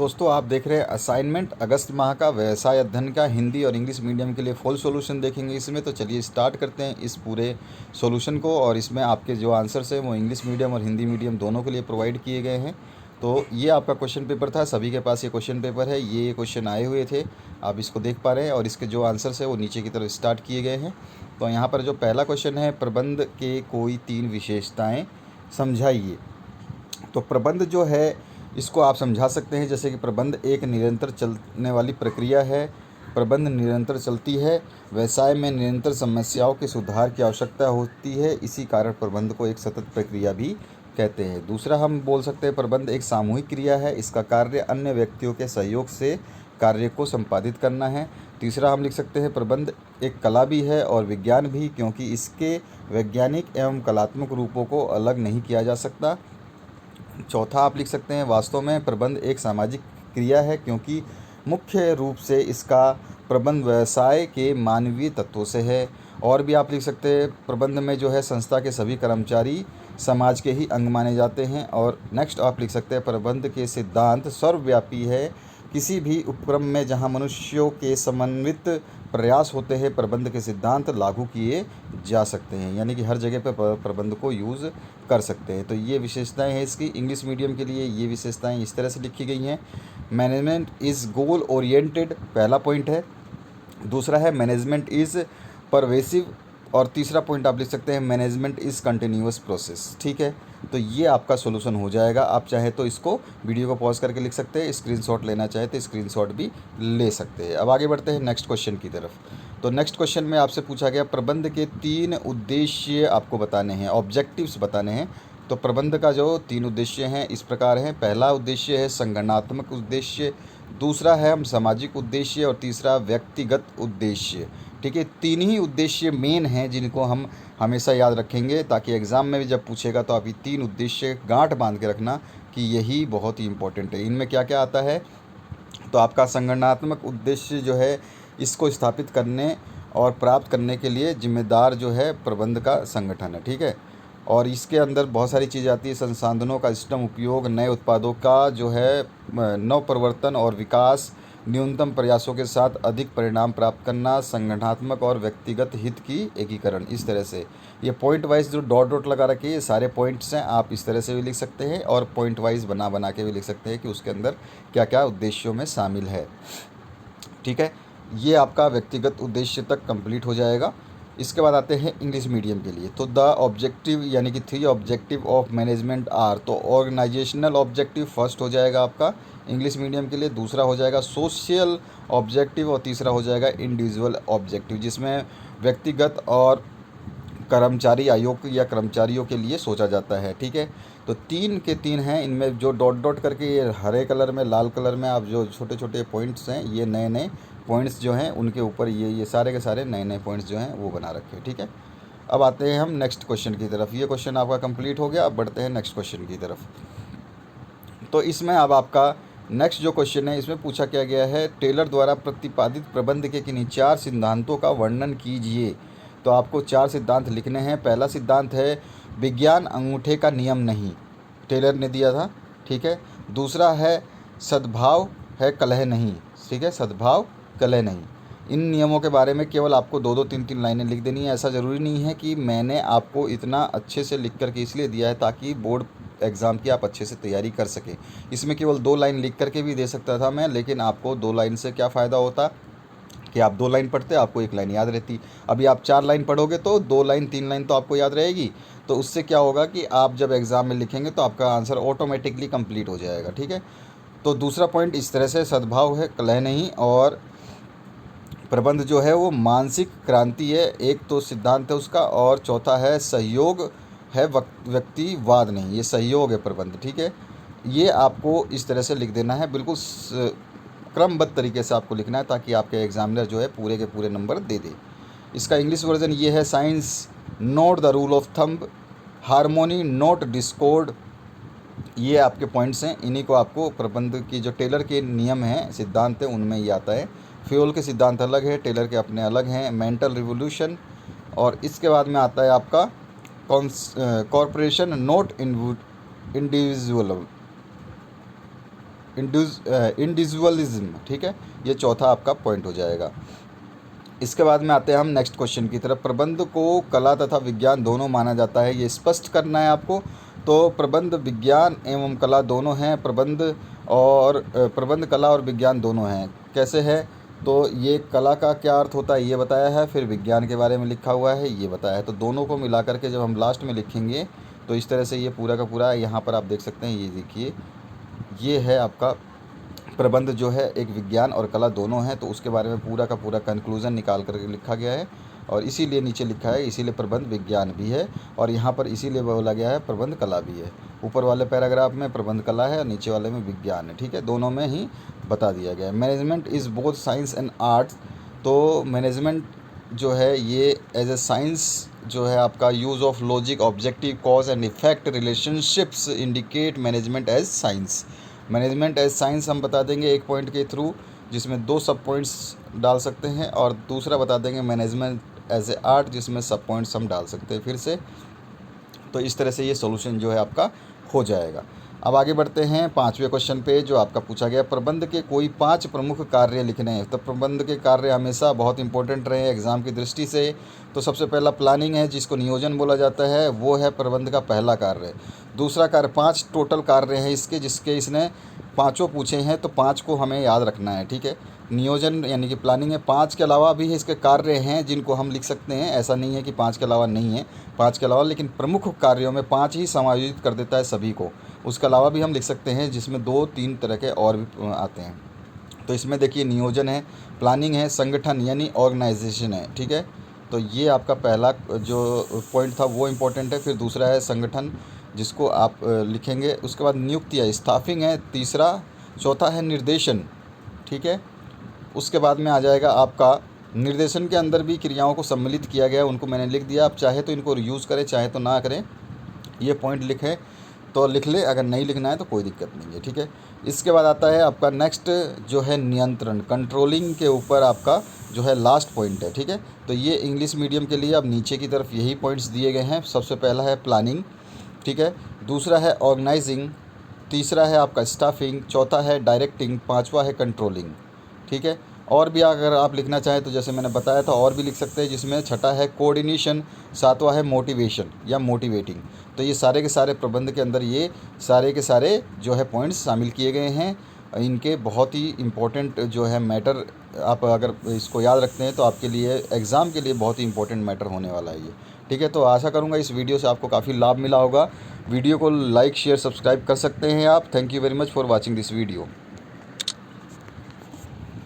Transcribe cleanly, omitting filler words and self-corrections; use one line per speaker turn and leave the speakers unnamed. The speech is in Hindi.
दोस्तों आप देख रहे हैं असाइनमेंट अगस्त माह का व्यवसाय अध्ययन का हिंदी और इंग्लिश मीडियम के लिए फुल सॉल्यूशन देखेंगे इसमें। तो चलिए स्टार्ट करते हैं इस पूरे सॉल्यूशन को। और इसमें आपके जो आंसर्स हैं वो इंग्लिश मीडियम और हिंदी मीडियम दोनों के लिए प्रोवाइड किए गए हैं। तो ये आपका क्वेश्चन पेपर था, सभी के पास ये क्वेश्चन पेपर है, ये क्वेश्चन आए हुए थे, आप इसको देख पा रहे हैं। और इसके जो आंसर्स है वो नीचे की तरफ स्टार्ट किए गए हैं। तो यहाँ पर जो पहला क्वेश्चन है, प्रबंध के कोई 3 विशेषताएँ समझाइए। तो प्रबंध जो है इसको आप समझा सकते हैं जैसे कि प्रबंध एक निरंतर चलने वाली प्रक्रिया है। प्रबंध निरंतर चलती है, व्यवसाय में निरंतर समस्याओं के सुधार की आवश्यकता होती है, इसी कारण प्रबंध को एक सतत प्रक्रिया भी कहते हैं। दूसरा हम बोल सकते हैं प्रबंध एक सामूहिक क्रिया है, इसका कार्य अन्य व्यक्तियों के सहयोग से कार्य को संपादित करना है। तीसरा हम लिख सकते हैं प्रबंध एक कला भी है और विज्ञान भी, क्योंकि इसके वैज्ञानिक एवं कलात्मक रूपों को अलग नहीं किया जा सकता। चौथा आप लिख सकते हैं वास्तव में प्रबंध एक सामाजिक क्रिया है, क्योंकि मुख्य रूप से इसका प्रबंध व्यवसाय के मानवीय तत्वों से है। और भी आप लिख सकते हैं प्रबंध में जो है संस्था के सभी कर्मचारी समाज के ही अंग माने जाते हैं। और नेक्स्ट आप लिख सकते हैं प्रबंध के सिद्धांत सर्वव्यापी है, किसी भी उपक्रम में जहां मनुष्यों के समन्वित प्रयास होते हैं प्रबंध के सिद्धांत लागू किए जा सकते हैं, यानी कि हर जगह पर प्रबंध को यूज़ कर सकते हैं। तो ये विशेषताएं हैं इसकी। इंग्लिश मीडियम के लिए ये विशेषताएं इस तरह से लिखी गई हैं। मैनेजमेंट इज़ गोल ओरिएंटेड पहला पॉइंट है। दूसरा है मैनेजमेंट इज़ परवेसिव। और तीसरा पॉइंट आप लिख सकते हैं मैनेजमेंट इज़ कंटिन्यूअस प्रोसेस। ठीक है, तो ये आपका सोल्यूशन हो जाएगा। आप चाहे तो इसको वीडियो को पॉज करके लिख सकते हैं, स्क्रीनशॉट लेना चाहे तो स्क्रीनशॉट भी ले सकते हैं। अब आगे बढ़ते हैं नेक्स्ट क्वेश्चन की तरफ। तो नेक्स्ट क्वेश्चन में आपसे पूछा गया प्रबंध के 3 उद्देश्य आपको बताने हैं, ऑब्जेक्टिव्स बताने हैं। तो प्रबंध का जो 3 उद्देश्य हैं इस प्रकार हैं। पहला उद्देश्य है संगठनात्मक उद्देश्य, दूसरा है हम सामाजिक उद्देश्य और तीसरा व्यक्तिगत उद्देश्य। ठीक है, 3 ही उद्देश्य मेन हैं जिनको हम हमेशा याद रखेंगे, ताकि एग्ज़ाम में भी जब पूछेगा तो आप ये 3 उद्देश्य गांठ बांध के रखना कि यही बहुत ही इंपॉर्टेंट है। इनमें क्या क्या आता है, तो आपका संगठनात्मक उद्देश्य जो है इसको स्थापित करने और प्राप्त करने के लिए जिम्मेदार जो है प्रबंध का संगठन है। ठीक है, और इसके अंदर बहुत सारी चीज़ आती है, संसाधनों का सिस्टम उपयोग, नए उत्पादों का जो है नव प्रवर्तन और विकास, न्यूनतम प्रयासों के साथ अधिक परिणाम प्राप्त करना, संगठनात्मक और व्यक्तिगत हित की एकीकरण। इस तरह से ये पॉइंट वाइज जो डॉट डॉट लगा रखे हैं ये सारे पॉइंट्स हैं, आप इस तरह से भी लिख सकते हैं और पॉइंट वाइज बना बना के भी लिख सकते हैं कि उसके अंदर क्या क्या उद्देश्यों में शामिल है। ठीक है, ये आपका व्यक्तिगत उद्देश्य तक कंप्लीट हो जाएगा। इसके बाद आते हैं इंग्लिश मीडियम के लिए। तो द ऑब्जेक्टिव यानी कि 3 ऑब्जेक्टिव ऑफ मैनेजमेंट आर, तो ऑर्गेनाइजेशनल ऑब्जेक्टिव फर्स्ट हो जाएगा आपका इंग्लिश मीडियम के लिए, दूसरा हो जाएगा सोशल ऑब्जेक्टिव और तीसरा हो जाएगा इंडिविजुअल ऑब्जेक्टिव, जिसमें व्यक्तिगत और कर्मचारी आयोग या कर्मचारियों के लिए सोचा जाता है। ठीक है, तो 3 के 3 हैं। इनमें जो डॉट डॉट करके ये हरे कलर में लाल कलर में आप जो छोटे छोटे पॉइंट्स हैं, ये नए नए पॉइंट्स जो हैं उनके ऊपर ये सारे के सारे नए नए पॉइंट्स जो हैं वो बना रखे हैं। ठीक है, अब आते हैं हम नेक्स्ट क्वेश्चन की तरफ। ये क्वेश्चन आपका कंप्लीट हो गया, अब बढ़ते हैं नेक्स्ट क्वेश्चन की तरफ। तो इसमें अब आपका नेक्स्ट जो क्वेश्चन है इसमें पूछा क्या गया है, टेलर द्वारा प्रतिपादित प्रबंध के किन्हीं 4 सिद्धांतों का वर्णन कीजिए। तो आपको 4 सिद्धांत लिखने हैं। पहला सिद्धांत है विज्ञान अंगूठे का नियम नहीं, टेलर ने दिया था। ठीक है, दूसरा है सद्भाव है कलह नहीं। ठीक है, सद्भाव कलह नहीं। इन नियमों के बारे में केवल आपको 2-2 3-3 लाइनें लिख देनी है। ऐसा ज़रूरी नहीं है कि मैंने आपको इतना अच्छे से लिख करके इसलिए दिया है ताकि बोर्ड एग्ज़ाम की आप अच्छे से तैयारी कर सकें। इसमें केवल 2 लाइन लिख करके भी दे सकता था मैं, लेकिन आपको 2 लाइन से क्या फ़ायदा होता कि आप 2 लाइन पढ़ते आपको 1 लाइन याद रहती। अभी आप 4 लाइन पढ़ोगे तो 2 लाइन 3 लाइन तो आपको याद रहेगी। तो उससे क्या होगा कि आप जब एग्ज़ाम में लिखेंगे तो आपका आंसर ऑटोमेटिकली कंप्लीट हो जाएगा। ठीक है, तो दूसरा पॉइंट इस तरह से सद्भाव है कलह नहीं, और प्रबंध जो है वो मानसिक क्रांति है, एक तो सिद्धांत है उसका। और चौथा है सहयोग है व्यक्तिवाद नहीं, ये सहयोग है प्रबंध। ठीक है, ये आपको इस तरह से लिख देना है, बिल्कुल क्रमबद्ध तरीके से आपको लिखना है ताकि आपके एग्जामिनर जो है पूरे के पूरे नंबर दे दे। इसका इंग्लिश वर्जन ये है, science note the rule of thumb, harmony note Discord. ये आपके पॉइंट्स हैं, इन्हीं को आपको प्रबंध की जो टेलर के नियम हैं सिद्धांत हैं उनमें ये आता है। फ्यूल के सिद्धांत अलग है, टेलर के अपने अलग हैं। मेंटल रिवोल्यूशन, और इसके बाद में आता है आपका कॉरपोरेशन नोट इंडिविजुअल। इंडिविजुअलिज्म, ठीक है, ये चौथा आपका पॉइंट हो जाएगा। इसके बाद में आते हैं हम नेक्स्ट क्वेश्चन की तरफ। प्रबंध को कला तथा विज्ञान दोनों माना जाता है, ये स्पष्ट करना है आपको। तो प्रबंध विज्ञान एवं कला दोनों हैं, प्रबंध कला और विज्ञान दोनों हैं। कैसे है, तो ये कला का क्या अर्थ होता है ये बताया है, फिर विज्ञान के बारे में लिखा हुआ है ये बताया है। तो दोनों को मिला करके जब हम लास्ट में लिखेंगे तो इस तरह से ये पूरा का पूरा यहाँ पर आप देख सकते हैं, ये देखिए ये है आपका प्रबंध जो है एक विज्ञान और कला दोनों हैं, तो उसके बारे में पूरा का पूरा कंक्लूज़न निकाल कर लिखा गया है और इसीलिए नीचे लिखा है, इसीलिए प्रबंध विज्ञान भी है और यहाँ पर इसीलिए बोला गया है प्रबंध कला भी है। ऊपर वाले पैराग्राफ में प्रबंध कला है और नीचे वाले में विज्ञान है, ठीक है, दोनों में ही बता दिया गया है। Management is both science and arts, तो मैनेजमेंट जो है ये एज ए साइंस जो है आपका use of logic, objective, cause and effect relationships indicate management as science. Management as science हम बता देंगे एक पॉइंट के थ्रू, जिसमें 2 सब पॉइंट्स डाल सकते हैं, और दूसरा बता देंगे मैनेजमेंट एज ए आर्ट, जिसमें सब पॉइंट्स हम डाल सकते हैं फिर से। तो इस तरह से ये सॉल्यूशन जो है आपका हो जाएगा। अब आगे बढ़ते हैं 5वें क्वेश्चन पे, जो आपका पूछा गया प्रबंध के कोई 5 प्रमुख कार्य लिखने हैं। तो प्रबंध के कार्य हमेशा बहुत इंपॉर्टेंट रहे हैं एग्ज़ाम की दृष्टि से। तो सबसे पहला प्लानिंग है, जिसको नियोजन बोला जाता है, वो है प्रबंध का पहला कार्य। दूसरा कार्य, 5 टोटल कार्य हैं इसके, जिसके इसने 5 पूछे हैं, तो 5 को हमें याद रखना है, ठीक है। नियोजन यानी कि प्लानिंग है, 5 के अलावा भी इसके कार्य हैं जिनको हम लिख सकते हैं, ऐसा नहीं है कि 5 के अलावा नहीं है, 5 के अलावा, लेकिन प्रमुख कार्यों में 5 ही समायोजित कर देता है सभी को। उसके अलावा भी हम लिख सकते हैं, जिसमें 2-3 तरह के और भी आते हैं। तो इसमें देखिए नियोजन है, प्लानिंग है, संगठन यानी ऑर्गेनाइजेशन है, ठीक है। तो ये आपका पहला जो पॉइंट था वो इम्पोर्टेंट है। फिर दूसरा है संगठन, जिसको आप लिखेंगे। उसके बाद नियुक्ति है, स्टाफिंग है तीसरा। चौथा है निर्देशन, ठीक है। उसके बाद में आ जाएगा आपका निर्देशन के अंदर भी क्रियाओं को सम्मिलित किया गया, उनको मैंने लिख दिया। आप चाहे तो इनको यूज़ करें, चाहे तो ना करें, ये पॉइंट लिखें तो लिख ले, अगर नहीं लिखना है तो कोई दिक्कत नहीं है, ठीक है। इसके बाद आता है आपका नेक्स्ट जो है नियंत्रण, कंट्रोलिंग के ऊपर आपका जो है लास्ट पॉइंट है, ठीक है। तो ये इंग्लिश मीडियम के लिए अब नीचे की तरफ यही पॉइंट्स दिए गए हैं। सबसे पहला है प्लानिंग, ठीक है। दूसरा है ऑर्गेनाइजिंग, तीसरा है आपका स्टाफिंग, चौथा है डायरेक्टिंग, पांचवा है कंट्रोलिंग, ठीक है। और भी अगर आप लिखना चाहें तो जैसे मैंने बताया था और भी लिख सकते हैं, जिसमें छठा है कोऑर्डिनेशन, सातवां है मोटिवेशन या मोटिवेटिंग। तो ये सारे के सारे प्रबंध के अंदर ये सारे के सारे जो है पॉइंट्स शामिल किए गए हैं। इनके बहुत ही इम्पोर्टेंट जो है मैटर, आप अगर इसको याद रखते हैं तो आपके लिए एग्ज़ाम के लिए बहुत ही इम्पोर्टेंट मैटर होने वाला है ये, ठीक है। तो आशा करूँगा इस वीडियो से आपको काफ़ी लाभ मिला होगा। वीडियो को लाइक, शेयर, सब्सक्राइब कर सकते हैं आप। Thank you very much for watching this video.